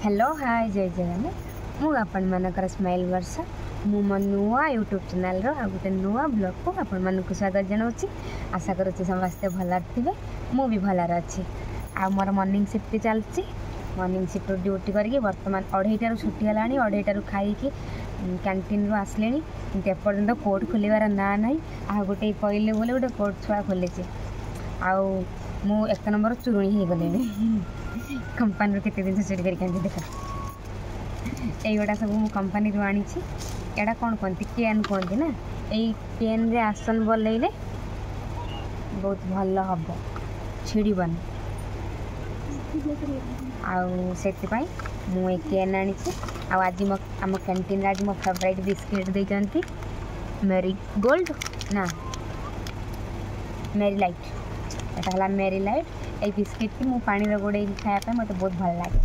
Hello hi जय जगन्नाथ मु आपण मानकर स्माइल वर्षा मु मो नुआ यूट्यूब चैनल रो आ गोटे नुआ ब्लॉग को आपण मानक स्वागत जनाऊँगी। आशा करुँच समस्ते भल थे मु भी भल अच्छी आ मोर मॉर्निंग शिफ्ट चलती मॉर्निंग शिफ्ट ड्यूटी करके बर्तमान 2:30 छुट्टी है 2:30 खाई कैंटीन रू आसले एपर्तंत कोर्ट खोलिबार ना ना आ गोटे कहले बोले गोटे कोर्ट छुआ खोली आउ मु 1 नंबर चुरुणी हो गले कंपानी केते दिन चोरी करके देख यहीगुड़ा सब मु कंपानी रू आनी एटा कौन कहती पेन कहती ना यही पेन रे आसन बोलेले बहुत भल हम छिड़बन आउ पेन आनी आज आम कैंटीन आज मो फेवरेट बिस्किट देती मेरी गोल्ड ना मेरी लाइट एटा मेरी लाइट ये बिस्किट की मु पानी गोड़े खाया मत बहुत भल लगे।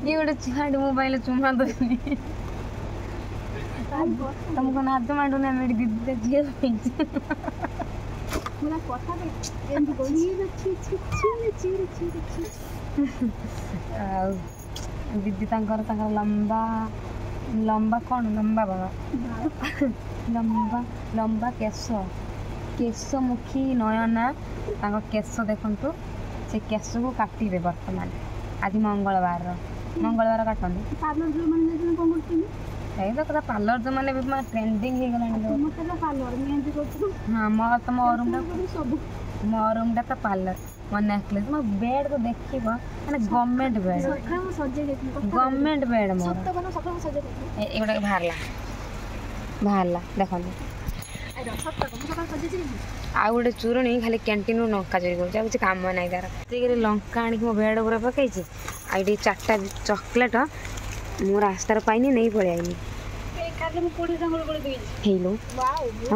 गोटे छुआ मोबाइल चुमा दे तुमको नाच मांडूना मेरी दीदी झील दीदी लंबा लंबा कौन लंबा बाबा लंबा लंबा केश केशमुखी नयना केश देखु से केश को काटे बर्तमान आज मंगलवार काटती तो कदा पार्लर जो मैंने ट्रेंडिंग हो गला हाँ मो तो मो रूम तो पार्लर मो नेकलेस मो बेड को देख मैंने गवर्नमेंट बेड मोर ये बाहरला देख आ गोटे चूरणी खाली कैंटीन लंका चोरी कर काम ना तार लंका आनिक मो बेड पूरा पकई आई 4टा चॉकलेट मो रास्तार पाइनी नहीं पड़े आईनी हेलो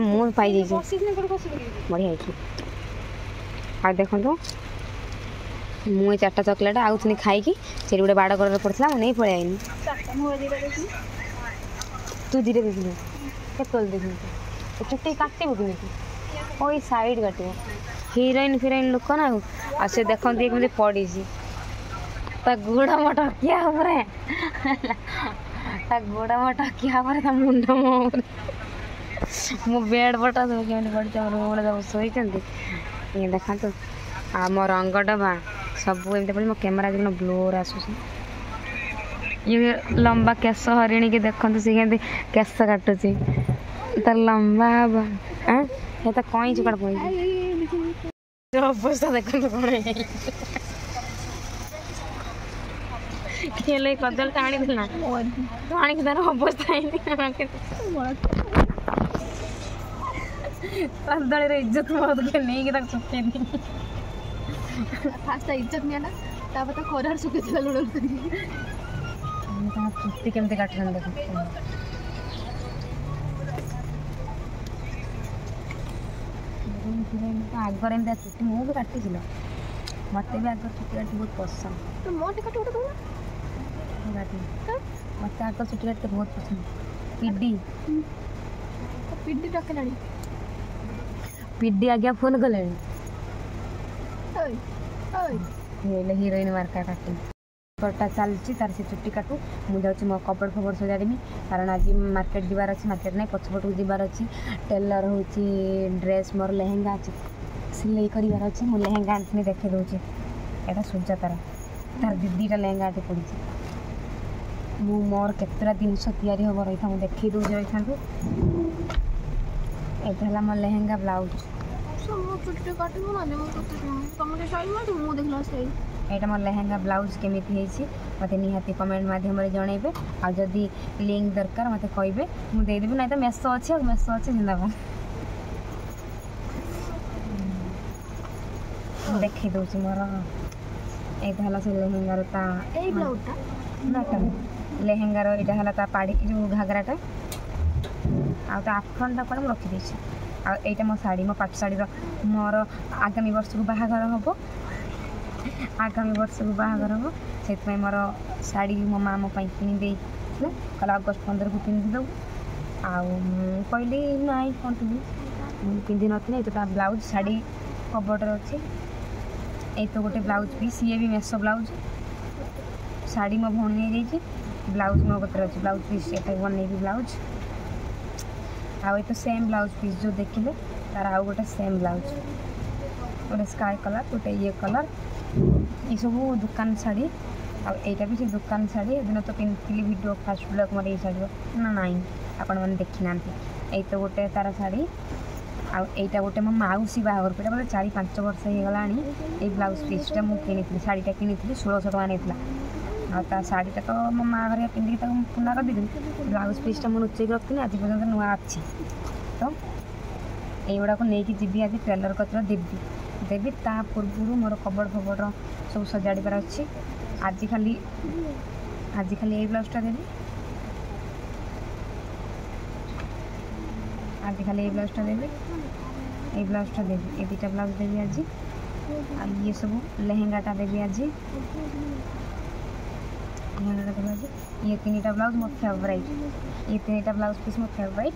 मु पाई बढ़िया आ देखो मुझे 4टा चॉकलेट आउथनी खाई से गोटे बाड़ कर पड़ता नहीं पड़े आईनी तू धीरे देखिए केतल देखिए चुट्टी काटब कि ओ साइड काटब हिरोइन फिरोइन लोक ना आ से देखते कमी पड़ी गोड़ा मो टकिया गोड़ा मो टकिया मुंड मो बेड पटा सब कमी पड़ी रूम सब शोई ये देखा तो आ मो रंग डबा सब एमती पड़ी मो कैमेरा दिन ब्लोर आसूस ये लंबा केश हरिणी के देखते सी के केश काटुची तार लंबा हे तो कई चुकाड़ पड़ी अवस्था देखते कौन खेल कदल टाणी ना तो आनी तार अवस्था कदल इज्जत मत के नहीं चुके फास्ट इज्जत नहीं ना तापर तो खरार सुखे लुड़ चुट्टी केमती काट देख आगर एम चुट्टी मु भी काटी मत भी आगर चुट्टी काटी बहुत पसंद मत आगर चुट्टी काटते बहुत पसंद पिड्डी डकला पिड्डी आज्ञा फोन कले हिरोइन मार्का काटी कटा चलती तार से चुट्टी काटू मुझे मो कपड़ फपड़ सजाड़मी कारण आज मार्केट जीवार अच्छी मार्केट नहीं पछपट को जीवार अच्छी टेलर हूँ ड्रेस मोर लेहेंगा अच्छी सिलाई करार अच्छी मुझे लेहेंगा आनी देखे दूसरी एटा सुजा तार दीदीटा लेहेंगा आटे पड़ी मु मोर केतटा जिनस तैयारी हम रही था देखी दूसरी रही था ये मोर लेहेंगा ब्लाउज यहाँ मोर लेहेंगा ब्लाउज केमी मत निहाती कमेंट मध्यम जनइबे आदि लिंक दरकार मत कहे मुझेदेवी ना तो मेसो अच्छे जिंदाबाद देखी दूसरी मोर ये से लेहेंगार लेहेंगार यहाँ पाड़ी जो घाघराटा आ आफरनटा कौन रखी आईटा मो शाढ़ी मो पाट शाढ़ी मोर आगामी वर्ष को बाहाघर हम आगामी वर्ष को बाहागर हम से मोर शाढ़ी मो माँ मो किणी देला कहला अगस्ट 15 को पिंधिदेव कहली नाई कौन पिंधि नी तो ब्लाउज शाढ़ी कबटर अच्छे ये तो गोटे ब्लाउज पीस ये भी मेसो ब्लाउज शाढ़ी मो भौणी नहीं ब्लाउज मो कतर अच्छे ब्लाउज पीस ये बनई ब्लाउज आउ तो सेम ब्लाउज पीस जो देखिले तार आउ गोटे सेम ब्लाउज गोटे स्काई कलर गोटे ये कलर ये सब दुकान शाढ़ी आईटा भी से दुकान शाढ़ी दिन तो पिंधि वीडियो फास्ट ब्लॉग मोर ये शाढ़ी ना नाई आपण मैंने देखी ना ये तो गोटे तार शाढ़ी आईटा गोटे मो मौसी बाहर पे बोले 4-5 वर्ष हो गला ये ब्लाउज पीसटा मुझे किनी शाढ़ीटा किनी 1600 टका नहीं आ शाढ़ीटा तो मो माँ घर पिंधिक पुना कर दी ब्लाउज पीसटा मुझे लुचेक रखी आज पर्यटन नुआ अच्छी तो युवा को लेकिन जी आज टेलर कतर देवी ता पूर्व मोर कबड़ फबड़ सब सजाड़बार अच्छी आज खाली ये ब्लाउजटा देवी आज खाली ये ब्लाउजटा देवी ये ब्लाउजटा देवी ये दुटा ब्लाउज देवी आज ये सब लेहेंगाटा देवी आज लेहेंगाटा देवी आज ये 3टा ब्लाउज मो फेवरेट ये 3टा ब्लाउज पीस मो फेवरेट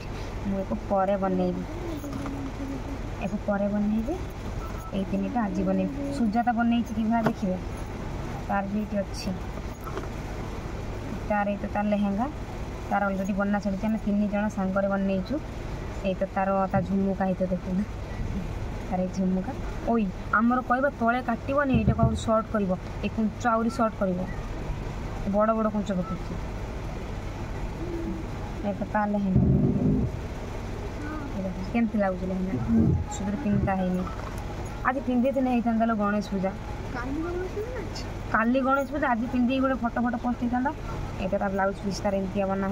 मुझे पर बनईबी एक पर बनईबी ये 3टा आज बन सुजाता बनई कि भाई देखिए तार भी ये अच्छी तार ये तो तार लेहेंगा तार अलरेडी बना चलती आम 3 जन सांगरे बनईचु ये तो तार झुमुका ही तो देखना तार ये झुमुका ओई आमर कह तले काटबनी ये आउरी सर्ट कर कुंच आउरी सर्ट कर बड़ बड़ कुंच पकड़ ये तो तार लेहेंगा केमती लगुच लेहेंगा सुधर पिंधा है आज पिंधि थे होता लो गणेश पूजा काली गणेश पूजा आज पिंधि गोटे फोटो फोटो पोस्ट होता ये तो ब्लाउज पीस तार एमती बना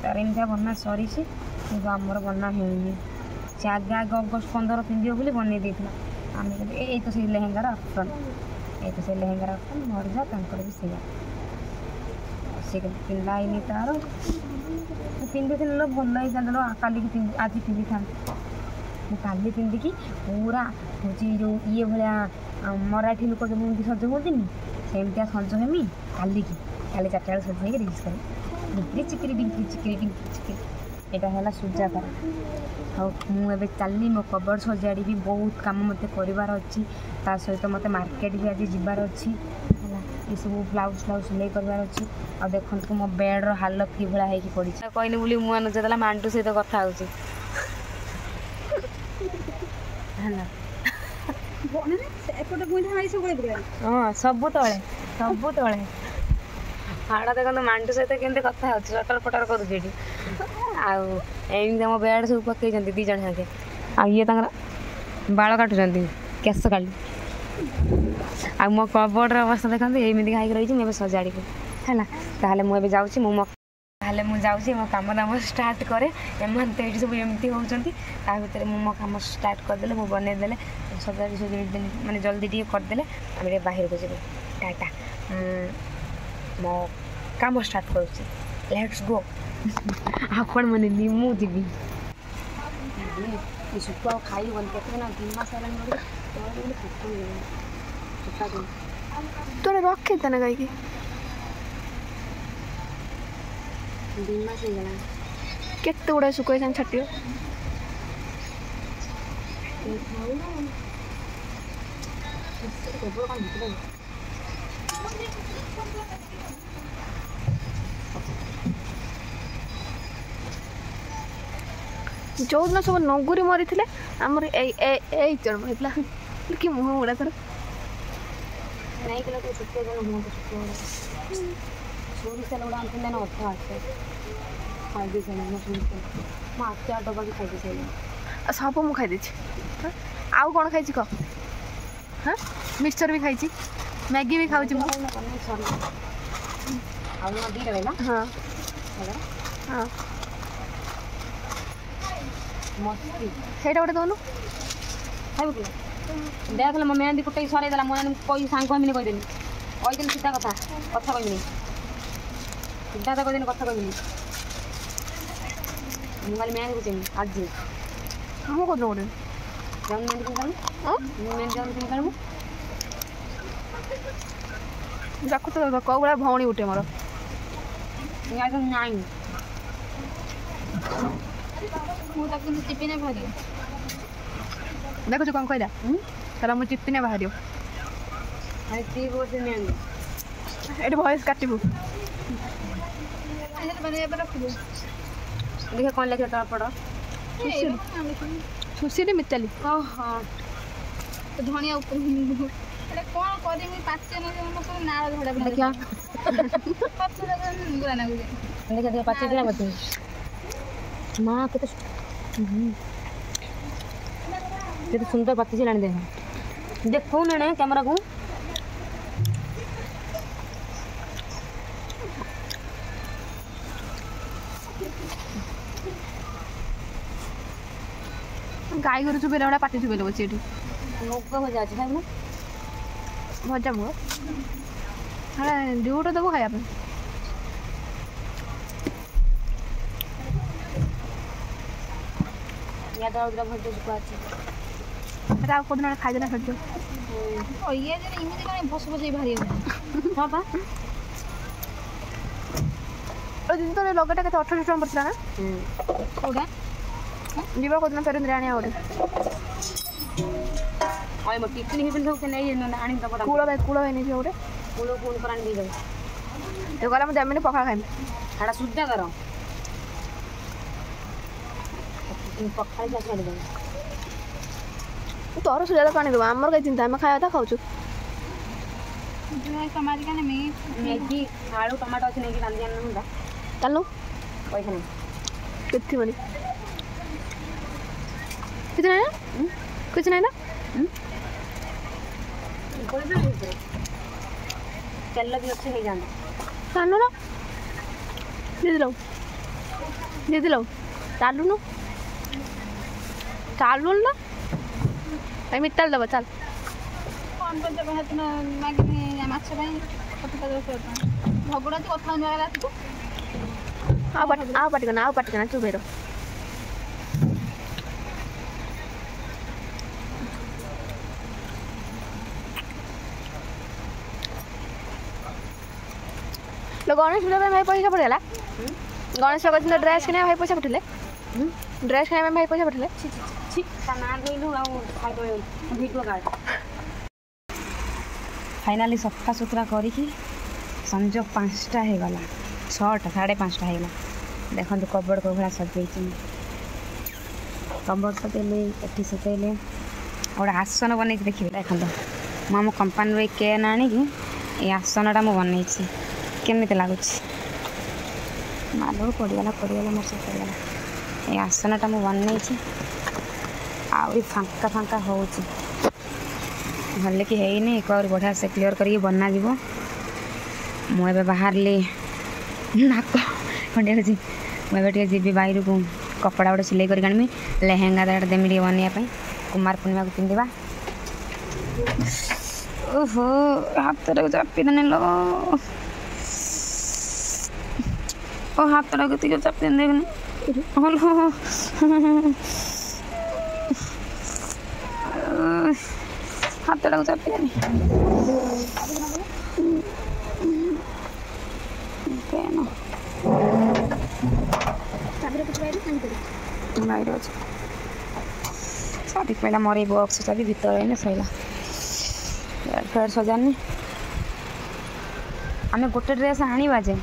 तार एमती बना सरी कि आमर बना है से आगे आगे अगस्ट 15 पिंधो बोली बनई देता आम ये तो से लेहेंगार ऑप्शन ये तो से लेहेंगार ऑप्शन मर जा भी से पिंधा है तार पिंधि थे लो भल होता काली आज पिंधि था काली पिंधिकी पूरा हूँ जो ये भाया मराठी लोक जो सज होती सेमती सज हेमी काली 4टा सज रिल्स कर डिंकी चिकिरी डिंकी चिकिरी डिंकी चिकिरी यहाँ है सुजाता हाँ मुझे चलनी मो कबड़ सजाड़ी भी बहुत कम मत करार अच्छी सहित मत मार्केट भी आज जीवार अच्छी ये सब ब्लाउज फ्लाउज सिलाई करार अच्छी आ देखो मो बेड हालत कि भाई हो पड़ी कहनी बोली मुआ नचा मांटू सहित कथा हो हाँ सब तले सब तले हाड़ देखो मांटू सहित केमती कथा हो चटर पटर करुचे आम बेड सब पकई 2 जन हाके ये बाल काटुं केस काली आ मो कबड़ अवस्था देखते एमती खाई रही मुझे सजाड़ी है ताहले मुझे जाऊँगी मुझे मो कम दाम स्टार्ट करे एम तो ये सब एमती होती भितर मो कम स्टार्ट करदे मुझे बनईदे सजाड़ी सजाड़ी मैंने जल्दी टे करदे आम बाहर को जी टाटा मो कम स्टार्ट कर लेट्स गो आपण मैंने निमु जी सुखा खाई बन के 2 मास तोरे रखे तने गाई की 2 मास हो गला केते उड़ा सुखई सन छटियो जो दिन सब नगुरी मरी थे आमर चढ़ पड़ा कि मुह गुड़ा थर नहीं कल तो छुट्टी दिन मुँह सोरी तेल गुड़ा आते ना अठ आटे खाई सारे मैं 8 डब्बा भी खाई सारे सब मुझे खाई आउ कौन खाई कह हाँ मिक्सचर भी खाई मैगी भी खाऊँ हाँ हाँ मस्ती ସେଇଟା ଗୋଟେ ଦଉନୁ ଖାଇବୁ କି ଦେଖଲେ ମୋ ମେହେନ୍ଦି କୁଟେଇ ସରେଇ ଦେଲା ମୁଁ କହି ସାଙ୍ଗ କହିବିନି କହିଦେଲି ସିଧା କଥା କହିବିନି ସିଧା କହିଦେନି କଥା କହିବିନି ମୁଁ ଖାଲି ମେହେନ୍ଦି କୁଟେଇବି ଆଜି କାମ କରିଦେବୁ ଗୋଟେ जाऊन मेहंदी किन मेहंदी जाऊन किन करू देखो तो कौड़ा भौणी उठे मोर या तो नहीं मु ताकि चिपिने भारी देखो कौन कहला तारा मु चिपिने भारी अरे ती बोल मेहंदी एटी वॉइस काटिबू देखिए कौन लेके तोड़ पड़ो सुशील मिताली ओहो तो धनिया ऊपर एटा कोन करी मी पाचे न हम सब नाळ झडा देखिया पाचे गुरा ना गुजे देखिए देखिए पाचे दिला बती मां के तो सुंदर पत्ती से लाने दे देखो ना कैमरा को गाई गोरु चुबेला बड़ा पाटी चुबेला बच्चे एठी लोग हो जाछ भाई ना भजा मो हां डिउटो दबो खाया पे या तो उधर भज को अछि एटा को दिन खाइ देना छड्जो ओ ये जे इमिति काने बस बस भारी हां बा ओ दिन तो लगटा के 18 टका पड़ला ना कोडा जीवा को दिन फेर इंद्राणी आउट ओय म टिफिन हिबिन सब के नै आनी त बडा कूलो नहीं जो ओरे कूलो कोन पर आनी दे दे तो गला में जमीन पखा खाइम हाड़ा शुद्ध करो पखाई जा छाड़ दे तोर सुजा पानी दो हमर कई चिंता हम खाया था खाउछु जो टमाटर का नहीं मैगी आलू टमाटो अछि नहीं रांधिया न हुंदा चलो पैसा नहीं कितनी बड़ी कितना है कुछ नहीं ना कोई भी नहीं चल भी अच्छे नहीं जाना सानो ना दे लो चालू नो चालू ना आई मित्तल दबा चल कौन कर जब हाथ ना मागे या माछ भाई कथा दो झगड़ा तो कथा न वाला तू आ पाटी करना तू बेरो लो गणेश पूजा में भाई पैसा पड़ेला गणेश पूजा दिन ड्रेस किने भाई पैसा पठले ड्रेस किने में भाई पैसा पठले ठीक सामान धोइलु आ खाइ दो वीडियो गाड फाइनली सफा सुतरा करिकी संजो 5टा हे गला 6टा 5:30 हे गला देखो कबड़ को भला सजै छी कबड़ सजेले एठी सजेले और आसन बनै छी देखिबे देखो मामू कंपनी रे केन आनी की ए आसनटा मु बनै छी केमिति लागुच मालूर पड़गला मोर सब पड़गला ये आसनटा मु बनै छी आउरी फांका फांका होउची भले कि है नहीं एक और बढ़िया से क्लियर करके बना जीवो मु एबे बाहर ले नाक खंडे जी मु एबे टे जीबी बाहर को कपड़ा गोटे सिलाई कर आनमी लेहेंगा दाड़ देमी टे बनया पई कुमार पूर्णिमा को पिंदिबा ओहो हाथ रे चापी देने लो ओ हाथ रे गति को चापी देने हेलो हाथ रे चापी देने केनो ताबरे कुछ बाहर नहीं करी बाहर अछि साथी पहला मोरे बॉक्स चाबी भीतर है सैला फिर सजानी आम गोटे ड्रेस आनी बाजे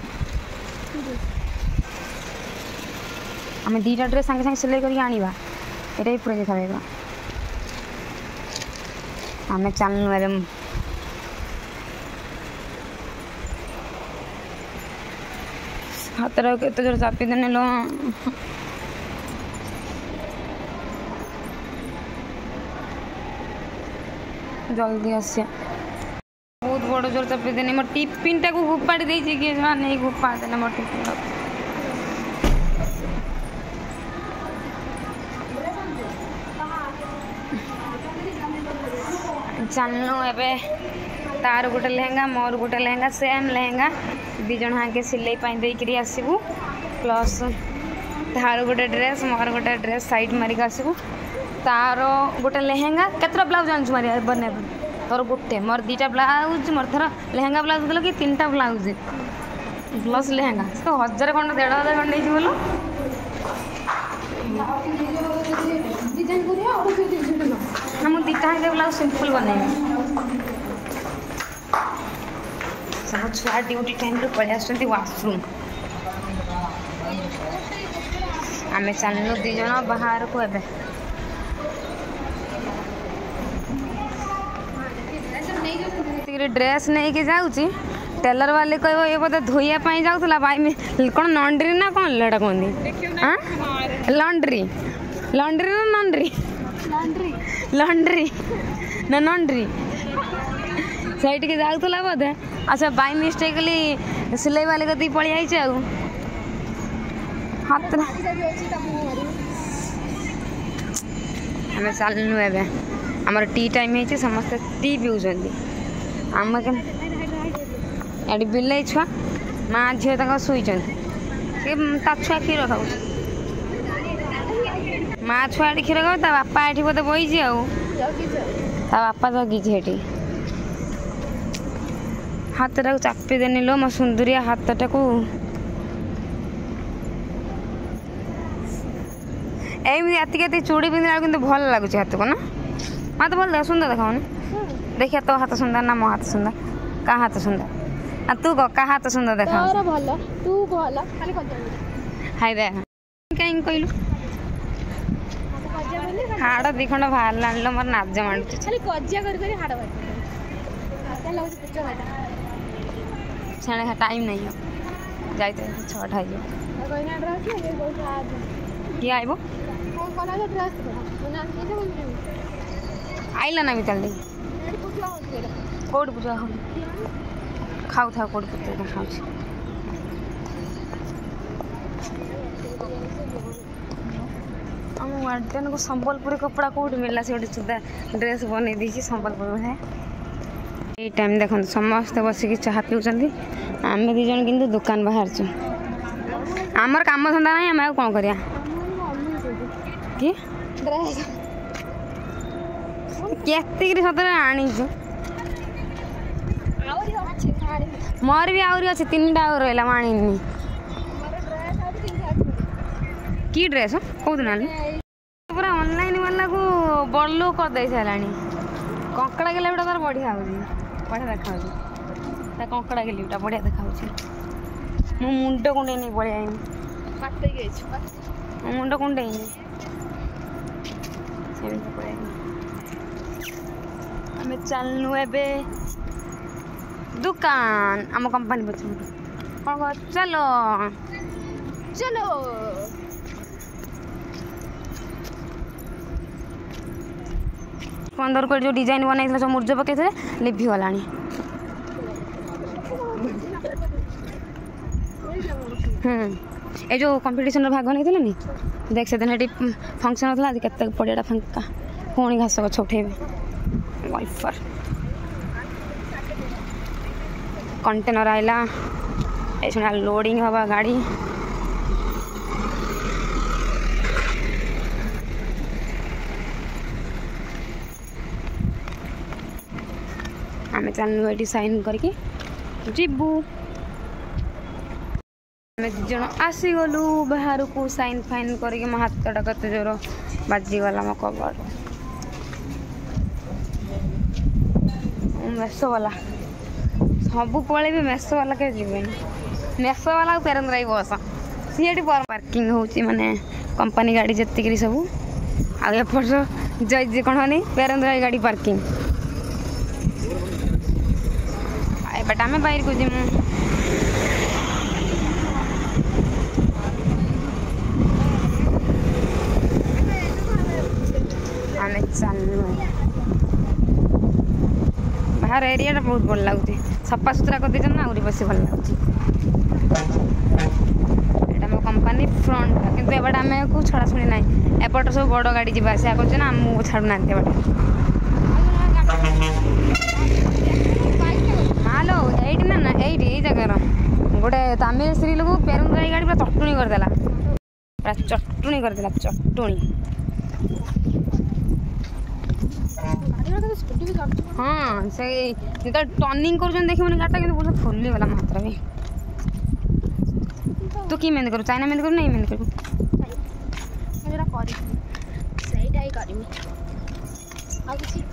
आम 2टा ड्रेस सांगे सांगे सिलाई करके आनिबा एटा ही पूरा देखा आम चलनु एवं हाथ केते जोर चापी देने लो जल्दी आसिया बहुत बड़ जोर चापी देने मोर टिफिन टाक घुपाड़ी देछि कि नहीं घुपा देने मोर टिफिन चलनु एबे तार गोटे लहंगा मोर गोटे लहंगा सेम लहंगा 2 जन हाके सिलाई पाई देकरी आसबू प्लस तार गोटे ड्रेस मोर गोटे ड्रेस साइड मारिक आसबू तार गोटे लेहेंगा केतरा ब्लाउज आनु मारिया बने तोर गोटे मोर 2टा ब्लाउज मोर थर लेहेंगा ब्लाउज देलो कि 3टा ब्लाउज प्लस लेहेंगा तो 1000 खंड 1500 खंड नहीं बोलो हम 2टा ब्लाउज सिंपल बने सब छुआ ड्यूटी टाइम पलि आसुँच वाशरूम आम चलू 2 जन बाहर को एबे ड्रेस नहीं कि जाऊँगी टेलर वाले कह ये बोधे धोइयापाई जाऊला भाई कौन लंड्री ना कौन लड़ा कहती हाँ लंड्री लंड्री ना नंड्री लंड्री ना नंड्री सैठ के जाऊला बोधे अच्छा बाई मिस्टेकली सिलाई वाले कदी पलि आई हाथ आम चलनु ए आमर टी टाइम है समस्त टी पीउं आम एडी बिल छुआ माँ झील तक शुई छुआ क्षीर खाऊ माँ छुआ ये क्षीर खाऊ बापा ये बोधे बही बापा जगिଛି ये हाथ टाक चापी देनी लो मो सुंदरिया हाथ टाक एमती चूड़ी पिंधा कि भल लगुच हाथ को ना हाथ भल देख सुंदर देखा देखिए तो हाथ सुंदर ना मो हाथ सुंदर का हाथ सुंदर तू कह का हाथ सुंदर देखा हाय दे कहीं कहलु हाड़ 2 खंड बाहर लो मोर नाज मांडू छाणे टाइम नहीं हो जाते 6टा किए आइब आइला ना मिताल कौट पूजा खाऊ था कौट पूजा खाऊ आम वार्डन को संबलपुरी कपड़ा कौट मिलला से सुधा ड्रेस बन दी संबलपुर है ये टाइम देख समस्ते बसिक चाह पिउछंती आम 2 जन किंतु दुकान बाहर छु आमर काम धंदा नहीं आम कौन करिया कि केतिक सतरे आनीछु मोर भी आहरी अच्छे 3टा रहा आनी कि ड्रेस कौ दिन पूरा ऑनलाइन वाला को बड़लो कर दे सारा कंकड़ा गिलाटा तार बढ़िया बढ़िया देखा कंकड़ा गिलाटा बढ़िया देखा मो मुंड कुंडे नहीं बढ़िया मुंड कुंडे आम चलनु ए दुकान आम कंपनी पछ कौन चलो चलो पंदर को जो डिजाइन बनाई सब मुर्ज पकई लिभि गला ये जो कंपटीशन भाग नहीं देख से दिन फंक्शन होता आज के पड़ियाटा फांका पुणी घास गछ उठेबे वाइफर कंटेनर आइला ये लोडिंग हवा गाड़ी आम चलू ये साइन करके जीबू आम 2 जन आसीगलु बाहर को साइन फाइन करके मो हाथटा कत जोर बाजीगला मो कबर मेसो वाला सब पड़े भी मेसो वाला के जीवन मेसो वाला पेरंदराई बस सी पार्किंग होची माने कंपनी गाड़ी जितकी सब आपर जय कौन नहीं पेरंदराई गाड़ी पार्किंग बट आम बाहर को जीमु आम चलू बाहर एरिया बहुत भल लगुच सफा सुतरा कर दीजिए ना आहरी बस भल लगुच मो कंपनी फ्रंट किंतु एबार आम को छड़ा छुड़ी ना एपट सब बड़ गाड़ी जी आसा कर छाड़ू ना हेलो ये ना ना ये जगार गोटे तमिल स्त्री लोक पेरंदराई गाड़ी पूरा चटुणी करदेला पूरा चटुणी करदेला चटुणी हाँ से जो टर्निंग कर देखिए गाड़ी कि बहुत खोली गला मात्रा भी तू कि मेहंदी करू चाइना मेहंदी करू नहीं मेहंदी करू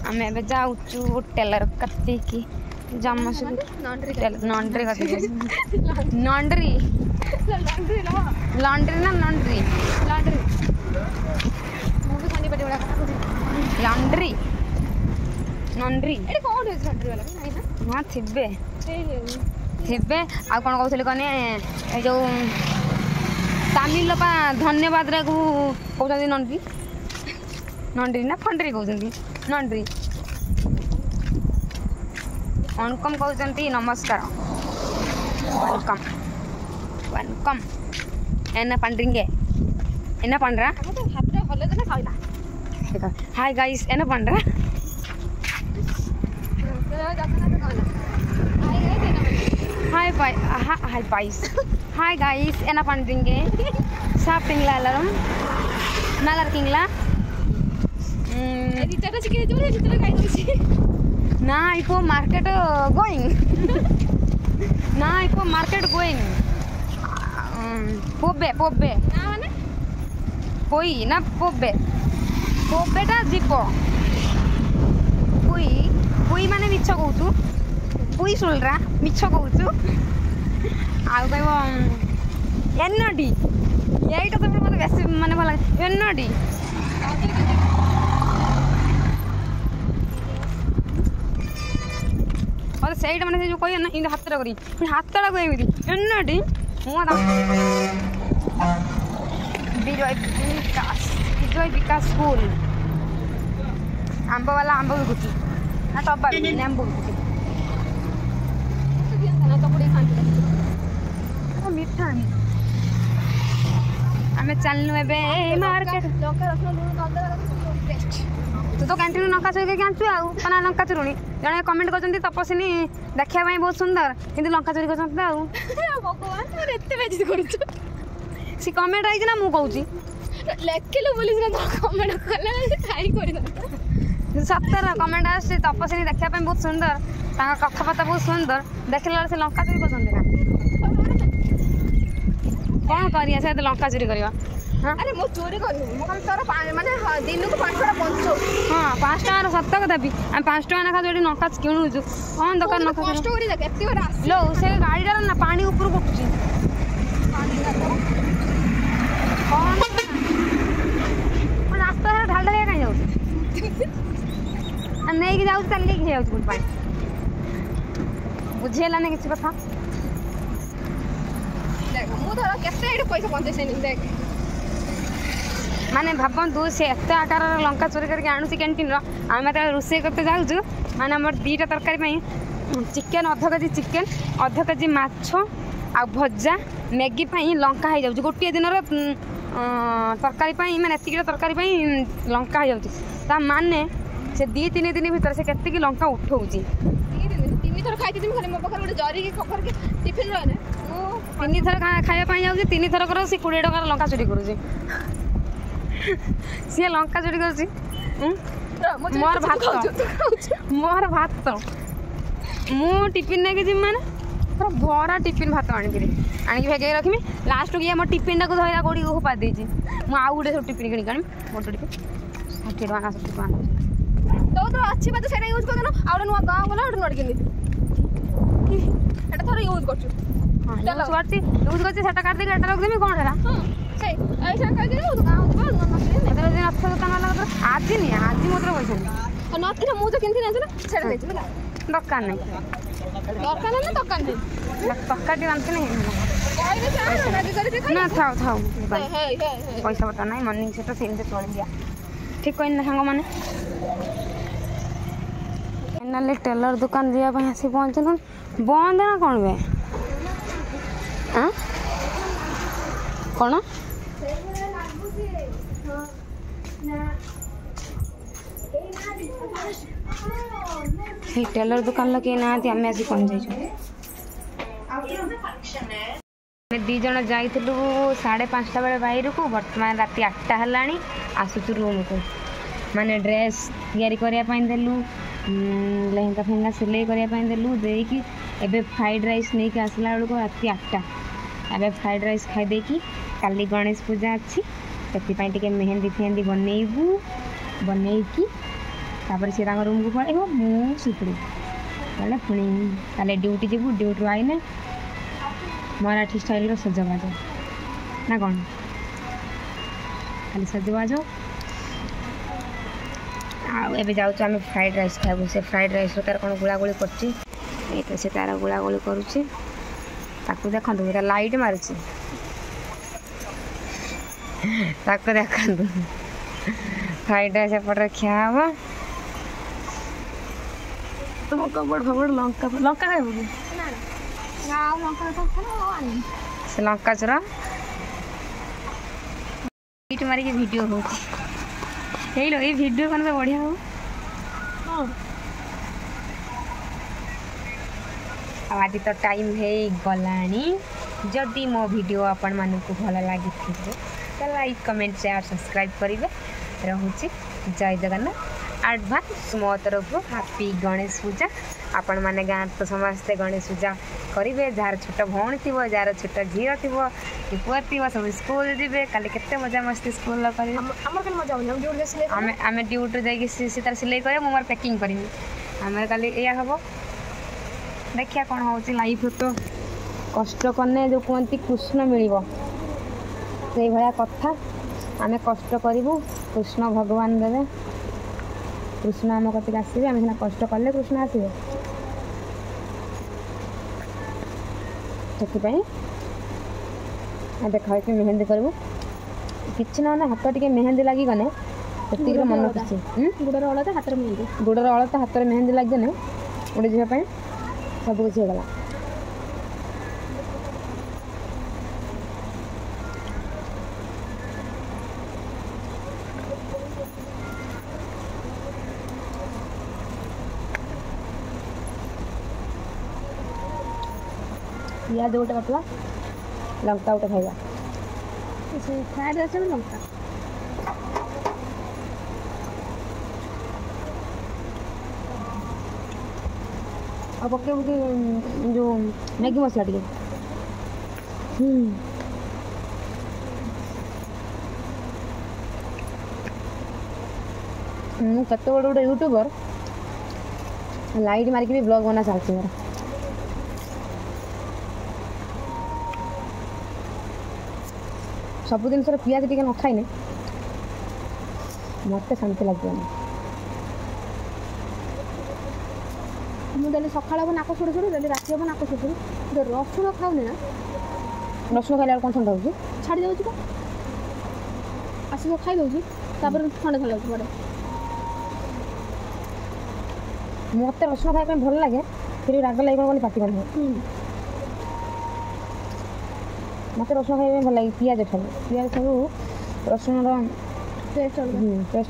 आम ए जाऊँ टेलर कति जमा सब लॉन्ड्री लॉन्ड्री लॉन्ड्री ना लॉन्ड्री लॉन्ड्री लॉन्ड्री हाँ थे थे आ कौन कहते कहने जो तमिल पा धन्यवाद कहते लॉन्ड्री लॉन्ड्री ना फंड्री कहते लॉन्ड्री वनकम कहते नमस्कार वेलकम वेलकम एना पंड्रिंगे एना पंड्रा हाय गाइस एना पंड्रा हाय बाय हाय बाइस हाय गाइस एना पंड्रिंगे शापिंग ला लारम नागर किंगला ना इको मार्केट गोइंग ना इको मार्केट गोइंग पोबे पोबे पोई ना पोबे पोबेटा जीव पुई पुई माने मिछ कहूँ पुई सुलरा मिछ कहूँ आउ कह एनडी यहीटा तो मतलब बेस माने भल एनडी और सैड मैंने जो कह ना इन हाथ करी हाथटा को एमती एनडी विजय विकास स्कूल आंब वाला आंब बिकुची ना टबा आंब बिकुची मीठा आम चलनु ए मार्केट तू तो कैंटीन लंका चुरी करके आनचु आना लंका चुरुणी जड़े कमेंट कर तपस्विनी देखा बहुत सुंदर किंतु लंका चोरी कर सी कमेंट आई ना मु कहूँ लेखिलु बोली कमेंट कले सतर कमेंट आस तपस्विनी देखा बहुत सुंदर कथबार्ता बहुत सुंदर देखला से लंका चोरी कर कौन करिया से लंका चोरी करवा अरे मो चोरी कर तोर माने दिन को 5 टका पंचो हाँ 5 टका सत कथा भी आम 5 टका ना जो लंका किणुचु कौन दुकान लंका लो से गाड़ी ना पानी ऊपर उठुची रास्ता ढाल ढालिया कहीं जाऊँ नहीं जाऊँ चल जाऊँ पानी बुझेलानी किसी कथा पैसा पंचायत देख माने भावतु से एत आकार लंका चोरी करके आणुची कैंटीन आम रोषे करते जाऊँ माने आम 2टा तरकारी चिकेन अध केजी चिकेन अध केजी माछ आ भजा मैगी लंका हो जाऊँ गोटे दिन तरकारी माने एतिक तरकारी लंका हो जाऊँ माने से 2-3 दिन भीतर से केतिकी लंका उठाऊँ 3 थर खाई खाली मो पाखे जरी कवर के टिफिन रहे 3 थर खाया जाऊँ 3 थर कर सी 20 टकर लंका चोरी करुँच सी लंका चोरी कर मोर भात मु टिफिन नहीं जी माने पूरा भरा टिफिन भात आणिक भेगे रखी लास्ट को मो टिफिन टाक धरला कौड़ी होपा देजी मुझे आउ गोटे सब टिफिन किणी गोटे टिफिन 60 टका 60 टका तो अच्छी बात से यूज कर आउ नुआ गाँव गला नुआ किन थोड़ा यूज कर यूज कर काट देगी एटा रखदेमी कौन है रथ दुकान आज नहीं आज मतलब पैसा नहीं मुझे किन छेड़ दरकार नहीं दरकार ना दरकार नहीं तकाटी बांधते नहीं ना थाओ थाओ पैसा पता नहीं मर्निंग सेट से चल दिया ठीक कहना सांग मैंने फाइनाली टेलर दुकान जावाई आसी पहुँचल बंद ना कौन बे कौन टेलर दुकान लगे ना आम आसी पहुँच जाइए 2 जन जाइलु 5:30 बेले बाहर को बर्तमान राति 8टा है आसुचु रूम को माने ड्रेस तैयारी करिया पाइन देलु लेहेंगा फेंगा सिलाई करिया पाइन देलु देकी एबे फ्राइड राइस नहीं के आसला बेलू राति 8टा एबे फ्राइड राइस खाई देकी काली गणेश पूजा अच्छी से टिके मेहंदी फेहंदी बनईकी तापर से रूम को पड़े मुपड़ी बोले पुणी काले ड्यूटी जीवु ड्यूटी आईने मराठी स्टाइल सजबाज ना कौन खाली सजबाज आबे जाऊँ आम फ्राइड राइस खाइबू से फ्राइड राइस तार कौन गुलागुली कर से तार गुलागुली करुच्ची देखो लाइट मारुची देखु फ्राइड राइस एपटे खिया हम तुम कबड़ फबड़ लंका लंका खाइबू से लंका चोरा लाइट मारिक वीडियो हो ये वीडियो कौन बढ़िया हो आज तो टाइम है गलानी जदि मो वीडियो आपण मानक भल लगी तो लाइक कमेंट शेयर सब्सक्राइब करेंगे रोचे जय जगन्नाथ एडवांस मो तरफ हैप्पी गणेश पूजा आपण मैंने गाँव तो समस्ते गणेश पूजा करेंगे जार छोट भौणी थी जार छोट झील थी पुआ थी सब स्कूल जी काली के मजा मस्ती स्कूल आम ड्यूटी जाकि तार सिलाई कर मोर पैकिंग करी आम काली या हम देखिया कौन हो लाइफ तो कष्ट कने जो कहती कृष्ण मिल से भाया कथा आम कष्ट करूँ कृष्ण भगवान देवे कृष्ण आम कतिक आसवे आम सीना कष्ट कले कृष्ण आसवे से देखा मेहंदी करूँ कि ना हाथ टे मेहंदी लगी गने से मन खुशी गुड़र अलता हाथ मेहंदी गुड़र अलता हाथ मेहंदी लगे गोटे झील सब कुछ होगला पियाज गोटे कटला लंका गोटे खाइबा फ्राइड राइस में लंका अब पके जो मैगी मसला टे कत बड़ गोटे यूट्यूबर लाइट मारिक भी ब्लॉग बना चलती मोर सब जिन पियाज टे न खाइने मत शांति लगे मुझे सकाल हम नाक छोड़ छोड़ राति हम नाक छोड़ छोड़ रसुण खाऊनी ना रसुण खाइला कौन ठंडा हो छाड़ी जाऊँ आसिक खाई दूसरी ठंडा ठंडा लगे पड़े मत रसुण खाया भल लगे फिर राग लगे कौन पाटी कर मत रसुण खाया भल लगे पियाज ठारू रसुण टेस्ट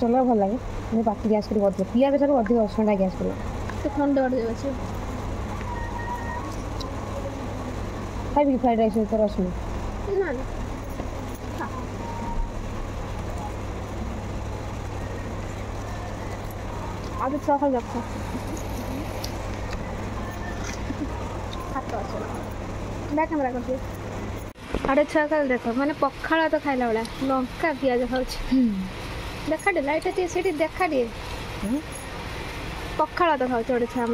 अलग भल लगे पाटी गैस कर पियाज ठारू अधिक रसुण गैस कर तो खंड खाइबी फ्राइड राइस तो रसुण ना आज सकाल देख हाथ कैमरा कर आड़े सकाल देख मैंने पखाड़ा तो खाइला बेला लंका पियाज खाऊ देखा टे लाइट से देखा टे पखाड़ा तो खाऊ अड़े छुआ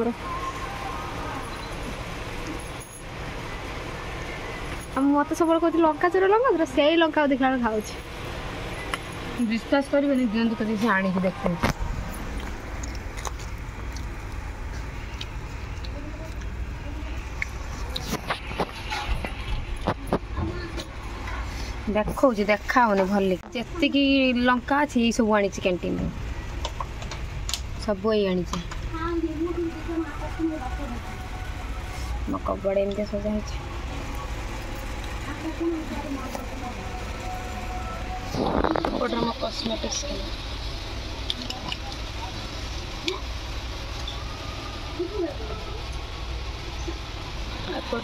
मत सब कहती लंका चोर लंका से लंका देखा खाऊ विश्वास करें दिखाते कभी से आने देखते देखा देखा भल जी लंका अच्छी सब आनी कैंटीन सब ये आनी मो कबड़ एमती सजा मो कॉस्मेटिक्स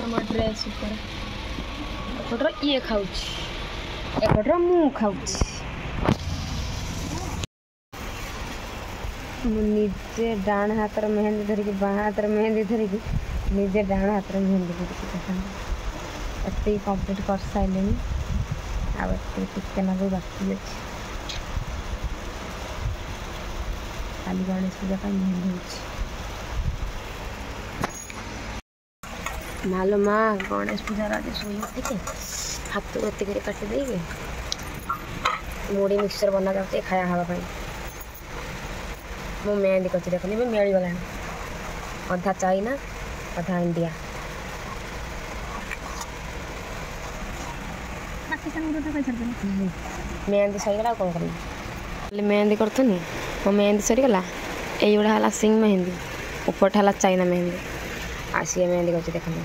मो ड्रेस ऊपर ये खाऊ एपटर मु खाऊ निजे डाण हाथ मेहंदी धरिकी बाँ हाथ मेहंदी धरिकी निजे डाण हाथ मेहंदी धरिकी एति कम्प्लीट कर सारे आते ना बाकी अच्छे काली गणेश पूजा मेहंदी हो मालो माँ गणेश पूजा आज शोई उठिके हाथ को एति काटी देके मुड़ी मिक्सचर बना जाते खाया हाँवाई मो मेहंदी कर देखनी मिल गला अधा चाइना अधा इंडिया मेहंदी सरीगला कौन कर मेहंदी करथनी मो मेहंदी सरीगला यहीगुड़ा है सिंग मेहंदी ऊपर है चाइना मेहंदी आ सी मेहंदी कर देखनी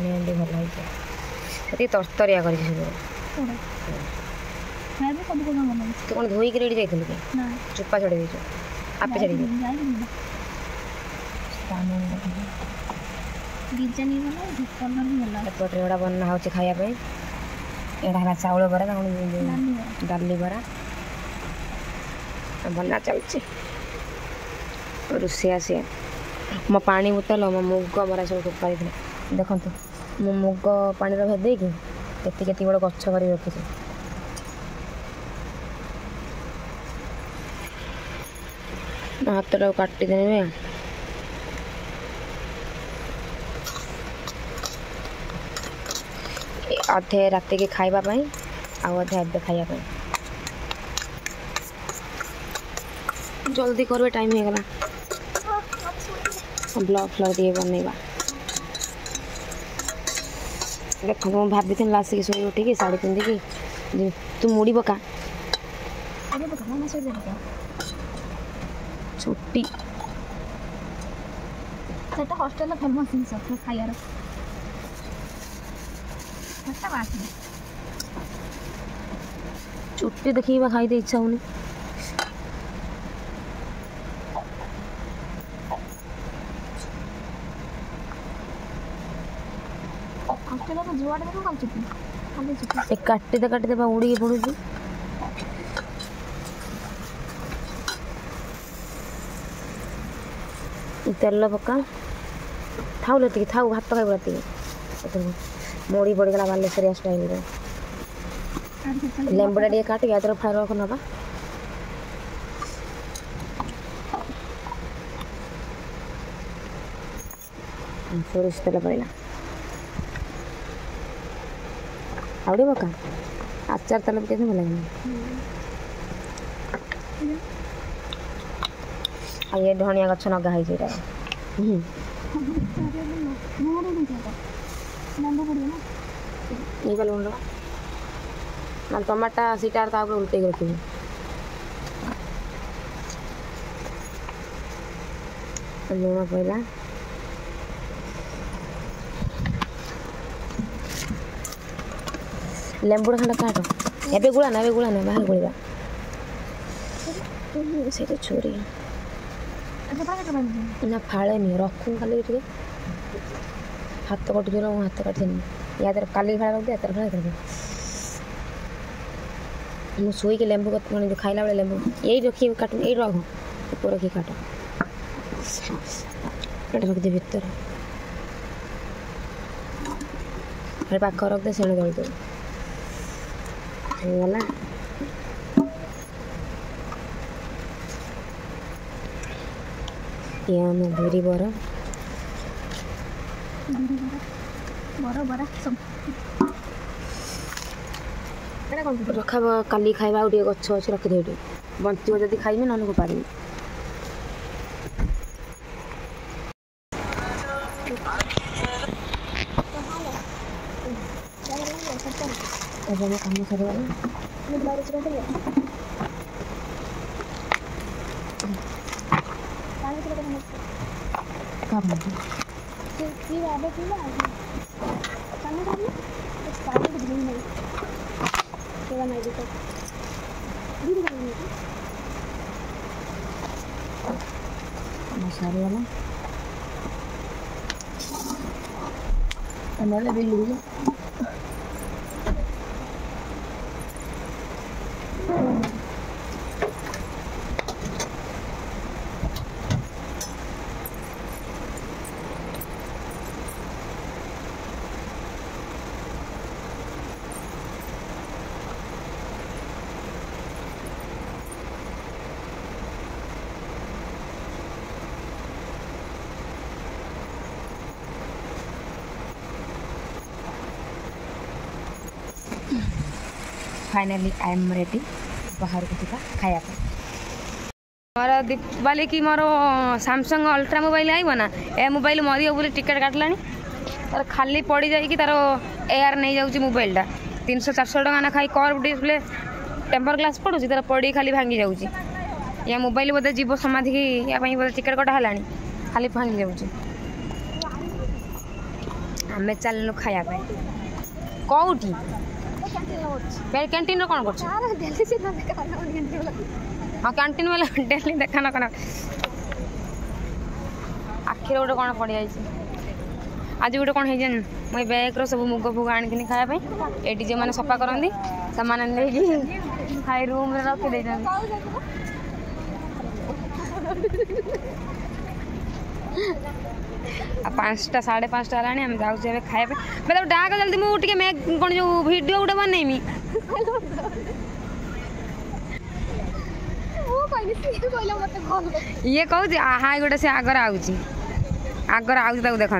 मेहंदी भल होती तरतरिया कर तू कौन धोईक रेडी जाइल कि चुपा छड़ी दे आपे छड़ी एपटे एड़ा बना हो खायापे एड़ा है चाउल बरा डाली बरा बना चलची रोषे सी मो पानी बोतल मो मुग मरा सब पारी देखो मो मुग पानी भेदे कि केती बड़ गछ कर रखी हाथ काटिदेने अधे राति की खावाई आधे एवं खायापी जल्दी कर टाइम हो गला ब्लॉग फ्लॉग दिए बनवा देख मुझे भाभी थी आसिक शो उठिकी शाढ़ी पिंधिकी तू मुड़ी पका छुट्टी सेटा हॉस्टेल फेमस जिन खाइबार छुट्टी देखा खाई इच्छा होनी हॉस्टेल तो जुआड़े देखो खाली छुट्टी काटते उड़ी पड़ू तेल पका थाऊ लेती थाऊ भात खाइब राति मोड़ी पड़गला बालेश्वरिया स्टाइल लेंबुटा टे काटिक या फ्राए रख ना सोरिष तेल पड़ा आउटे पका आचार तेल पकई भल लगे ये धनिया गछ नगा है लुण ना टमाटा सीटार उल्टे रखी लुण पड़ा लेंबू खंड काट एबे गुड़ा ना बाहर गुड़ा से छुरी ना फाड़े नहीं रखू खाली हाथ कटुच हाथ काटे या काली फाड़ा रख दिया फाड़ा कर मुझे शोक लेंबू जो खाइला बेले लेंबू यही रखी काट यही रख ऊपर रखी काट रखदे भीतर पाख रखदे से गल दे गला ये आम भूरी बरा रखा काली खाइबा गोटे गछ अच्छे रखिदे बंचो जदि खाइबे ना पारि काम sir masala Billu finally I am ready बाहर को ଯିବା ଖାଇବା ପାଇଁ। मोर दीपावली की मोर सैमसंग अल्ट्रा मोबाइल आइब ना ए मोबाइल मरियो बोली टिकेट काटला तार खाली पड़ जाए तार एआर नहीं जाऊँगी मोबाइलटा 300-400 टका ना खाई कर्व डिस्प्ले टेम्पर ग्लास पड़ुची तार पड़ी खाली भांगी जाऊँगी या मोबाइल बोधे जीव समाधि की या बोधे टिकेट कटा है खाली भांगी जाऊँगी। आम चलनु खायापे कौटी कैंटीन कौन कर हाँ कैंटीन वाला डेली देखा ना कौन आखिर गोटे कौन पड़ जाए आज गोटे कौन है मुझे बैग सब मुग फुग आनी खायापे ये जो मैंने सफा करती से खाई रूम रखी 5टा 5:30 है आम जाऊँ खाया मतलब डाक जल्दी मुझे मैं कौन जो वीडियो गोटे बनईमी ये कहूँ हाँ गोटे से आगर आगर देखा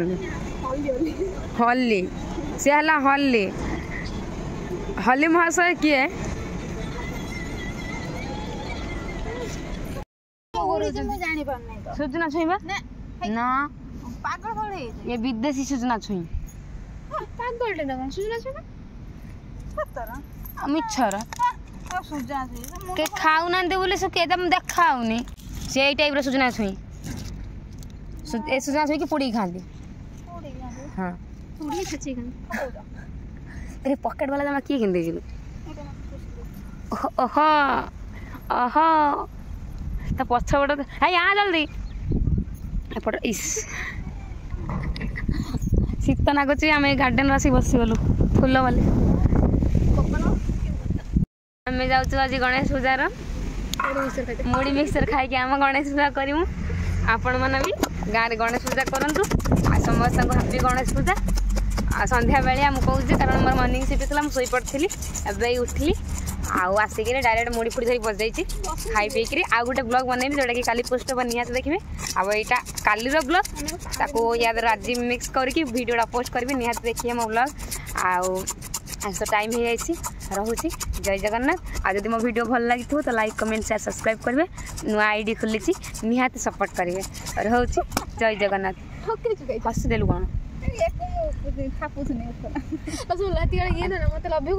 हल्ली सी है हल्ली हल्ली महाशय किए सूचना छुईबा ना ये विदेशी सूचना छुई मिछर के खाऊ ना बोले से एकदम देखाऊनी से टाइप सूचना छुई ए सूचना छुई कि पुड़ी खाती हाँ अरे पॉकेट वाला जमा किए किन ओह ओह तो पछपट है यहाँ जल्दी एपट इस शीत लगुच आम गार्डेन आस बसीगलु फुल वाले आम जाऊँ आज गणेश पूजार मुड़ी मिक्सर खाई आम गणेश पूजा करूँ आपण मैंने भी गाँव में गणेश पूजा करूँ समस्त हापी गणेश पूजा संध्या बेले मुझे कहूँ कारण मोर मर्निंग शिफ्ट था मुझे पड़ी एवं उठली आसिक डायरेक्ट मुड़ी फुड़ी धरी बजाई खाई पीकि आउ गोटे ब्लॉग बनैबी जोटा कि काली पोस्ट पर निहाती देखिए आउ यहाँ कालीर ब्लॉग ताको याद आज मिक्स करके वीडियोटा पोस्ट करी निहाती देखिए मो ब्लॉग आउ तो टाइम हो जाइए रोचे जय जगन्नाथ आज मो वीडियो भल लगी तो लाइक कमेंट शेयर सब्सक्राइब करेंगे नुआ आईडी खोली निहाती सपोर्ट करेंगे रोचे जय जगन्नाथ हसीदेलु कौन मत लभ्य